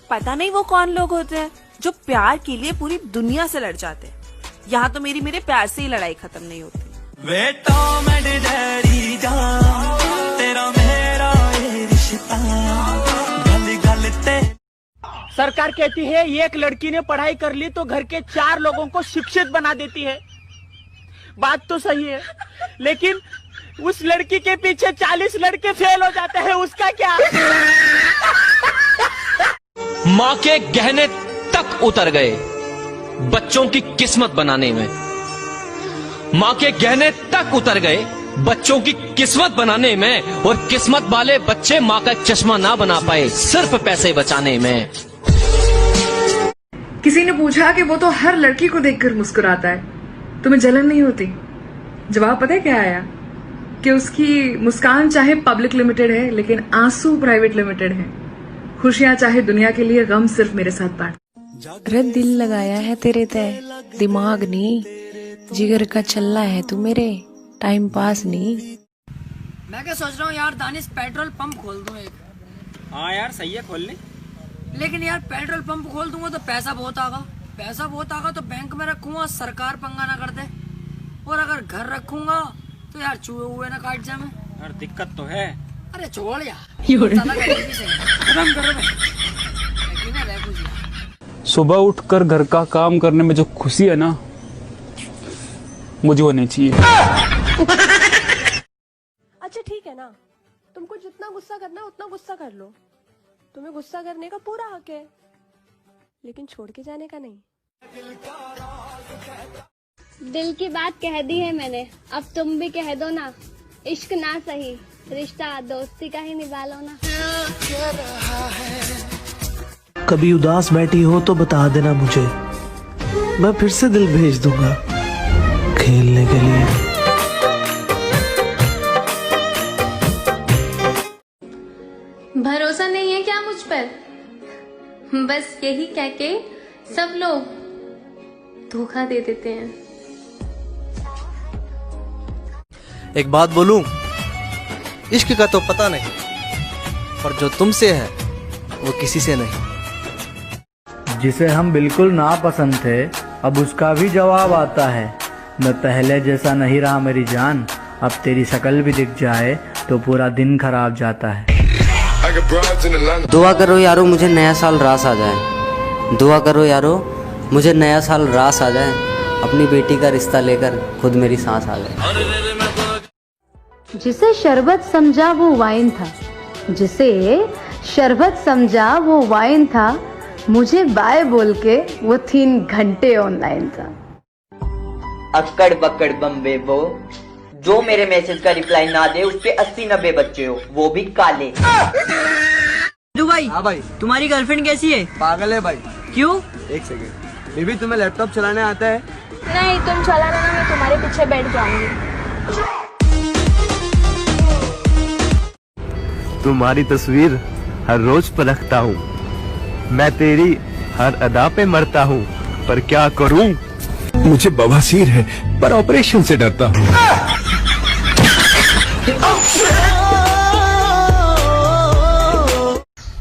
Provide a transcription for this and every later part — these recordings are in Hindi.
पता नहीं वो कौन लोग होते हैं जो प्यार के लिए पूरी दुनिया से लड़ जाते हैं। यहाँ तो मेरे प्यार से ही लड़ाई खत्म नहीं होती। तेरा मेरा ये रिश्ता, सरकार कहती है एक लड़की ने पढ़ाई कर ली तो घर के 4 लोगों को शिक्षित बना देती है। बात तो सही है, लेकिन उस लड़की के पीछे 40 लड़के फेल हो जाते हैं, उसका क्या? माँ के गहने तक उतर गए बच्चों की किस्मत बनाने में। माँ के गहने तक उतर गए बच्चों की किस्मत बनाने में, और किस्मत वाले बच्चे माँ का चश्मा ना बना पाए सिर्फ पैसे बचाने में। किसी ने पूछा कि वो तो हर लड़की को देखकर मुस्कुराता है, तुम्हें जलन नहीं होती? जवाब पता है क्या आया? कि उसकी मुस्कान चाहे पब्लिक लिमिटेड है लेकिन आंसू प्राइवेट लिमिटेड है। खुशियां चाहे दुनिया के लिए, गम सिर्फ मेरे साथ बांट। रे दिल लगाया है तेरे तय, दिमाग नहीं, जिगर का चल्ला है तू मेरे, टाइम पास नहीं। मैं क्या सोच रहा हूँ यार दानिश, पेट्रोल पंप खोल दूं एक। हाँ यार सही है, खोल ले। लेकिन यार पेट्रोल पंप खोल दूंगा तो पैसा बहुत आगा तो बैंक में रखूंगा, सरकार पंगा ना कर दे। और अगर घर रखूंगा तो यार चूहे हुए ना काट जाए। यार दिक्कत तो है। अरे छोड़ यार, खत्म करो सुबह उठकर घर का काम करने में जो खुशी है ना, मुझे होनी चाहिए। अच्छा ठीक है ना, तुमको जितना गुस्सा करना है उतना गुस्सा कर लो, तुम्हें गुस्सा करने का पूरा हक है, लेकिन छोड़ के जाने का नहीं। दिल की बात कह दी है मैंने, अब तुम भी कह दो ना। इश्क ना सही, रिश्ता दोस्ती का ही निभा लो ना। कभी उदास बैठी हो तो बता देना मुझे, मैं फिर से दिल भेज दूंगा खेलने के लिए। भरोसा नहीं है क्या मुझ पर? बस यही कह के सब लोग धोखा दे देते हैं। एक बात बोलूं, इश्क का तो पता नहीं, पर जो तुमसे है वो किसी से नहीं। जिसे हम बिल्कुल नापसंद थे अब उसका भी जवाब आता है। मैं पहले जैसा नहीं रहा मेरी जान, अब तेरी शक्ल भी दिख जाए तो पूरा दिन खराब जाता है। दुआ करो यारो मुझे नया साल रास आ जाए, दुआ करो यारो मुझे नया साल रास आ जाए, अपनी बेटी का रिश्ता लेकर खुद मेरी सांस आ जाए। जिसे शरबत समझा वो वाइन था, जिसे शरबत समझा वो वाइन था, मुझे बाय बोल के वो 3 घंटे ऑनलाइन था। अक्कड़ बक्कड़ बम्बे वो, जो मेरे मैसेज का रिप्लाई ना दे उसके 80-90 बच्चे हो, वो भी काले। भाई, हाँ भाई, तुम्हारी गर्लफ्रेंड कैसी है? पागल है भाई। क्यों? एक सेकंड, बेबी तुम्हें लैपटॉप चलाने आता है? नहीं, तुम चलाना ना, मैं तुम्हारे पीछे बैठ जाऊंगी। तुम्हारी तस्वीर हर रोज परखता हूँ, मैं तेरी हर अदा पे मरता हूँ, पर क्या करूँ? मुझे बवासीर है पर ऑपरेशन से डरता हूँ।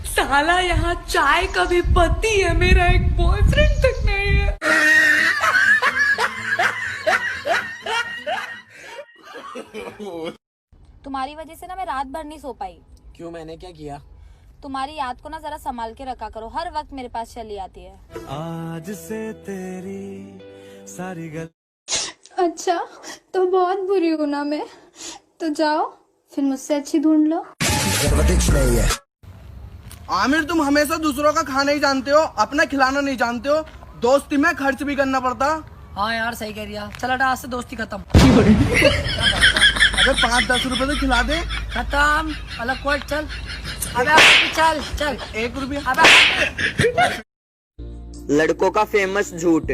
साला यहाँ चाय का भी पति है, मेरा एक बॉयफ्रेंड तक नहीं है। तुम्हारी वजह से ना मैं रात भर नहीं सो पाई। क्यों, मैंने क्या किया? तुम्हारी याद को ना जरा संभाल के रखा करो, हर वक्त मेरे पास चली आती है। आज से तेरी सारी गल। अच्छा तो बहुत बुरी हूँ ना मैं, तो जाओ फिर मुझसे अच्छी ढूंढ लो। आमिर, तुम हमेशा दूसरों का खाना ही जानते हो, अपना खिलाना नहीं जानते हो। दोस्ती में खर्च भी करना पड़ता। हाँ यार सही कह रिया, चल हटा, आज से दोस्ती खत्म। अबे 5-10 रुपए तो खिला दे। खत्म, अलग कोट, चल। अबे चल चल, 1 रुपया। लड़कों का फेमस झूठ,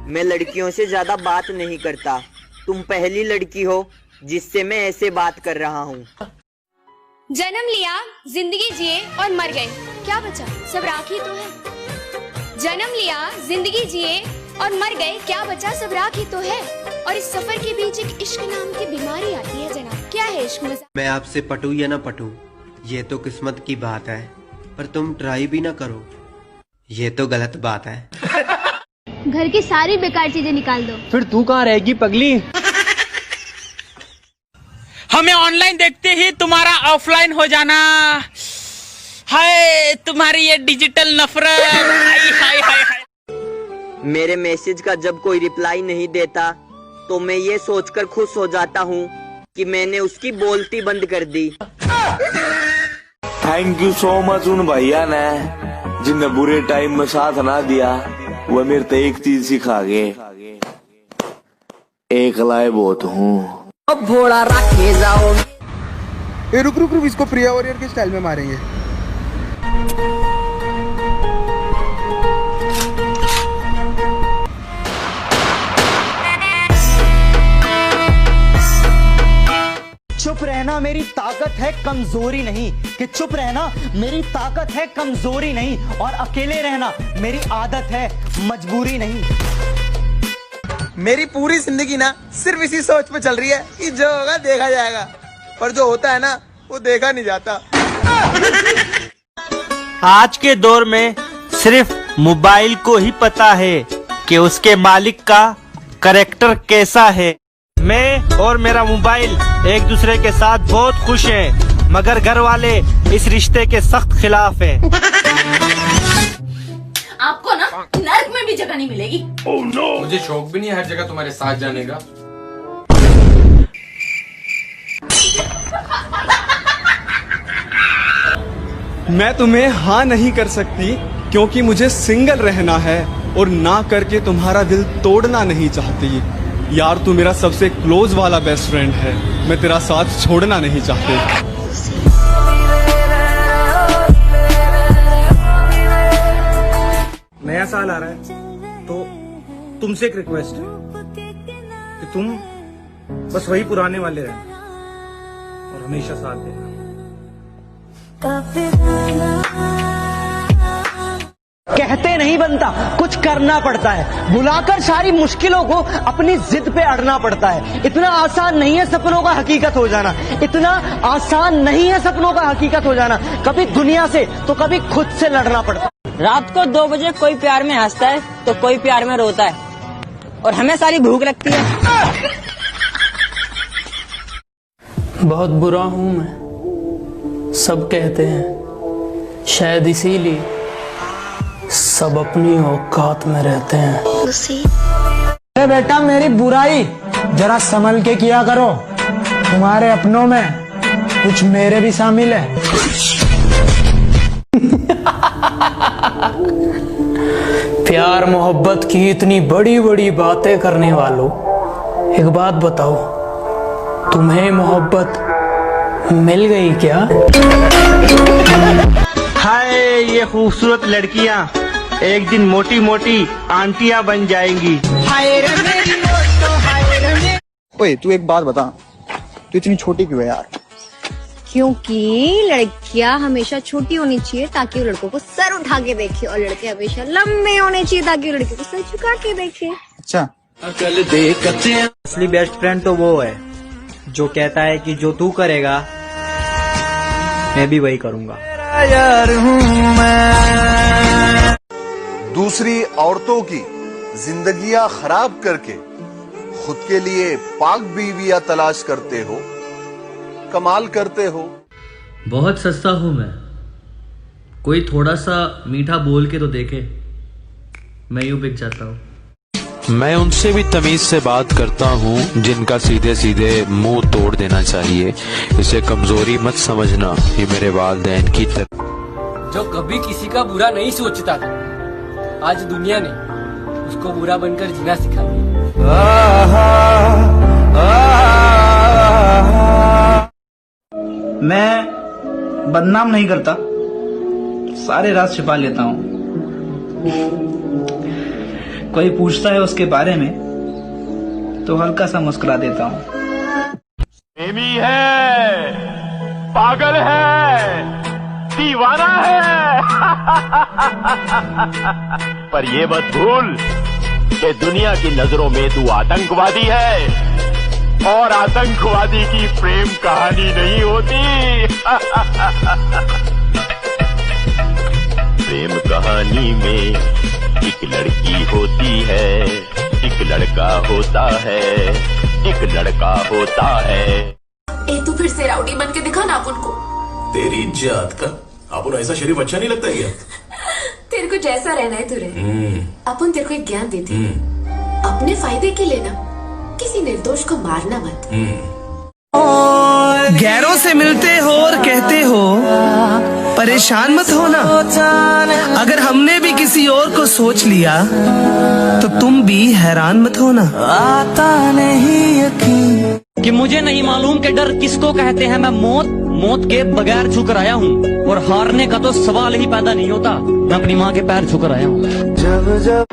मैं लड़कियों से ज्यादा बात नहीं करता, तुम पहली लड़की हो जिससे मैं ऐसे बात कर रहा हूँ। जन्म लिया, जिंदगी जिए और मर गए, क्या बचा? सब राख ही तो है। जन्म लिया, जिंदगी जिए और मर गए, क्या बचा? सब राख ही तो है। और इस सफर के बीच एक इश्क नाम की बीमारी आती है जनाब। क्या है इश्क? मैं आपसे पटूं या ना पटूं, ये तो किस्मत की बात है, पर तुम ट्राई भी ना करो ये तो गलत बात है। घर की सारी बेकार चीजें निकाल दो। फिर तू कहाँ रहेगी पगली? हमें ऑनलाइन देखते ही तुम्हारा ऑफलाइन हो जाना, हाय तुम्हारी ये डिजिटल नफरत, हाय हाय हाय हाय। मेरे मैसेज का जब कोई रिप्लाई नहीं देता तो मैं ये सोचकर खुश हो जाता हूँ कि मैंने उसकी बोलती बंद कर दी। थैंक यू सो मच उन भैया ने जिनने बुरे टाइम में साथ ना दिया। वो मेरे तो एक चीज सिखा गए, एक लाए बहुत हूँ। अब घोड़ा रखे जाओ। रुक रुक रुक, इसको प्रिया वॉरियर के स्टाइल में मारेंगे। चुप रहना मेरी ताकत है, कमजोरी नहीं। कि चुप रहना मेरी ताकत है, कमजोरी नहीं। और अकेले रहना मेरी आदत है, मजबूरी नहीं। मेरी पूरी जिंदगी ना सिर्फ इसी सोच पे चल रही है कि जो होगा देखा जाएगा, पर जो होता है ना वो देखा नहीं जाता। आज के दौर में सिर्फ मोबाइल को ही पता है कि उसके मालिक का कैरेक्टर कैसा है। मैं और मेरा मोबाइल एक दूसरे के साथ बहुत खुश हैं, मगर घर वाले इस रिश्ते के सख्त खिलाफ हैं। आपको ना नर्क में भी जगह नहीं मिलेगी। Oh no! मुझे शौक भी नहीं है हर जगह तुम्हारे साथ जाने का। मैं तुम्हें हाँ नहीं कर सकती क्योंकि मुझे सिंगल रहना है और ना करके तुम्हारा दिल तोड़ना नहीं चाहती। यार तू मेरा सबसे क्लोज वाला बेस्ट फ्रेंड है, मैं तेरा साथ छोड़ना नहीं चाहती। नया साल आ रहा है तो तुमसे एक रिक्वेस्ट है कि तुम बस वही पुराने वाले रहना और हमेशा साथ देना। कहते नहीं बनता, कुछ करना पड़ता है। बुलाकर सारी मुश्किलों को अपनी जिद पे अड़ना पड़ता है। इतना आसान नहीं है सपनों का हकीकत हो जाना, इतना आसान नहीं है सपनों का हकीकत हो जाना। कभी दुनिया से तो कभी खुद से लड़ना पड़ता है। रात को 2 बजे कोई प्यार में हंसता है तो कोई प्यार में रोता है, और हमें सारी भूख लगती है। बहुत बुरा हूँ मैं, सब कहते हैं, शायद इसीलिए सब अपनी औकात में रहते हैं। अरे बेटा मेरी बुराई जरा संभल के किया करो, तुम्हारे अपनों में कुछ मेरे भी शामिल है। प्यार मोहब्बत की इतनी बड़ी बड़ी बातें करने वालों, एक बात बताओ, तुम्हें मोहब्बत मिल गई क्या? हाय ये खूबसूरत लड़कियां एक दिन मोटी मोटी आंटियां बन जाएंगी। ओए तू एक बात बता, तू इतनी छोटी क्यों है यार? क्योंकि लड़कियां हमेशा छोटी होनी चाहिए ताकि वो लड़कों को सर उठा के देखे, और लड़के हमेशा लंबे होने चाहिए ताकि वो लड़के को सर झुका के देखे। अच्छा, असली बेस्ट फ्रेंड तो वो है जो कहता है कि जो तू करेगा मैं भी वही करूंगा। दूसरी औरतों की जिंदगियां खराब करके खुद के लिए पाक बीवियां तलाश करते हो, कमाल करते हो। बहुत सस्ता हूं मैं, कोई थोड़ा सा मीठा बोल के तो देखे, मैं यूं बिक जाता हूँ। मैं उनसे भी तमीज से बात करता हूँ जिनका सीधे सीधे मुंह तोड़ देना चाहिए। इसे कमजोरी मत समझना, ये मेरे वालिदैन की तरफ। जो कभी किसी का बुरा नहीं सोचता था, आज दुनिया ने उसको बुरा बनकर जीना सिखा दिया। मैं बदनाम नहीं करता, सारे राज छिपा लेता हूँ। कोई पूछता है उसके बारे में तो हल्का सा मुस्कुरा देता हूँ। प्रेमी है, पागल है, दीवाना है। पर ये मत भूल कि दुनिया की नजरों में तू आतंकवादी है, और आतंकवादी की प्रेम कहानी नहीं होती। प्रेम कहानी में एक लड़की होती है, एक लड़का होता है, एक लड़का होता है। ए तू फिर से राउडी बन के दिखा ना अपन को। तेरी इज्जत का अपन ऐसा शरीफ अच्छा नहीं लगता क्या? तेरे को जैसा रहना है तू रहे। अपन तेरे को एक ज्ञान देती है, अपने फायदे के लिए ना किसी निर्दोष को मारना मत। गैरों से मिलते हो और कहते हो परेशान मत होना, अगर हमने भी किसी और को सोच लिया तो तुम भी हैरान मत होना। आता नहीं यकीन कि मुझे नहीं मालूम कि डर किसको कहते हैं। मैं मौत के बगैर झुकर आया हूँ, और हारने का तो सवाल ही पैदा नहीं होता। मैं अपनी माँ के पैर झुकर आया हूँ। जब